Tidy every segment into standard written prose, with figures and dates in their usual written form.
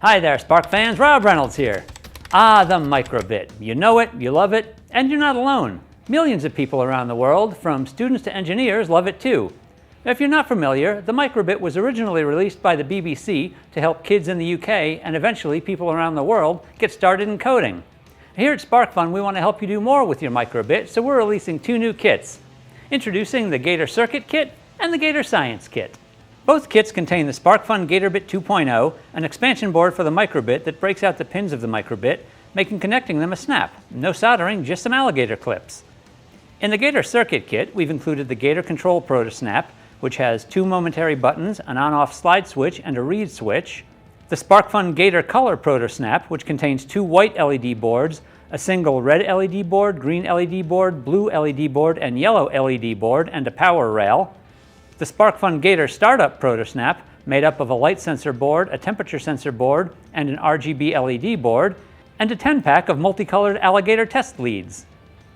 Hi there, Spark fans. Rob Reynolds here. Ah, the microbit. You know it, you love it, and you're not alone. Millions of people around the world, from students to engineers, love it too. If you're not familiar, the microbit was originally released by the BBC to help kids in the UK and eventually people around the world get started in coding. Here at SparkFun, we want to help you do more with your microbit, so we're releasing 2 new kits. Introducing the Gator Circuit Kit and the Gator Science Kit. Both kits contain the SparkFun GatorBit 2.0, an expansion board for the microbit that breaks out the pins of the microbit, making connecting them a snap. No soldering, just some alligator clips. In the Gator Circuit Kit, we've included the Gator Control Proto Snap, which has 2 momentary buttons, an on-off slide switch, and a reed switch. The SparkFun Gator Color Proto Snap, which contains 2 white LED boards, a single red LED board, green LED board, blue LED board, and yellow LED board, and a power rail. The SparkFun Gator Startup Proto Snap, made up of a light sensor board, a temperature sensor board, and an RGB LED board, and a 10-pack of multicolored alligator test leads.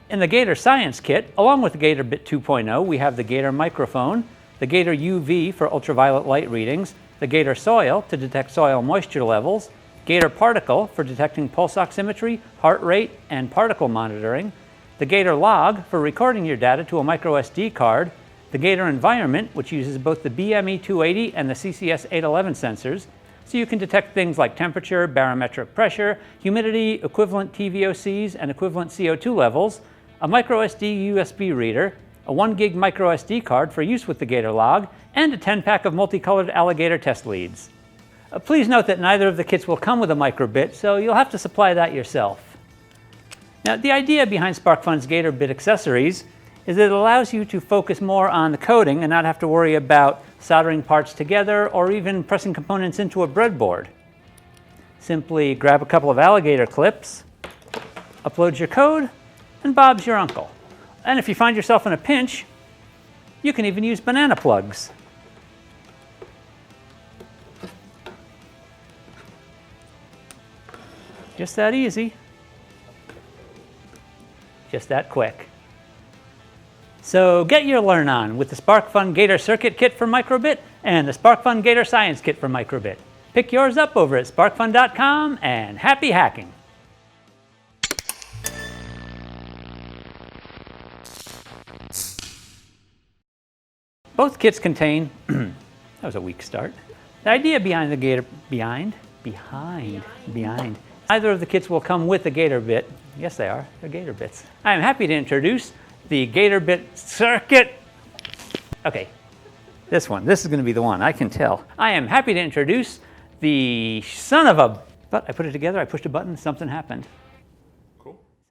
In the Gator Science Kit, along with the GatorBit 2.0, we have the Gator Microphone, the Gator UV for ultraviolet light readings, the Gator Soil to detect soil moisture levels, Gator Particle for detecting pulse oximetry, heart rate, and particle monitoring, the Gator Log for recording your data to a microSD card, the Gator Environment, which uses both the BME280 and the CCS811 sensors, so you can detect things like temperature, barometric pressure, humidity, equivalent TVOCs, and equivalent CO2 levels, a microSD USB reader, a 1 gig microSD card for use with the Gator Log, and a 10-pack of multicolored alligator test leads. Please note that neither of the kits will come with a microbit, so you'll have to supply that yourself. Now, the idea behind SparkFun's GatorBit accessories is that it allows you to focus more on the coding and not have to worry about soldering parts together or even pressing components into a breadboard. Simply grab a couple of alligator clips, upload your code, and Bob's your uncle. And if you find yourself in a pinch, you can even use banana plugs. Just that easy. Just that quick. So get your learn on with the SparkFun Gator Circuit Kit for Microbit and the SparkFun Gator Science Kit for Microbit. Pick yours up over at sparkfun.com and happy hacking! Both kits contain, that was a weak start. The idea behind the Gator, neither of the kits will come with the GatorBit. Yes, they are, they're Gator bits. I am happy to introduce the GatorBit Circuit. Okay, this is going to be the one, I can tell. I am happy to introduce the son of a, but I put it together, I pushed a button, something happened.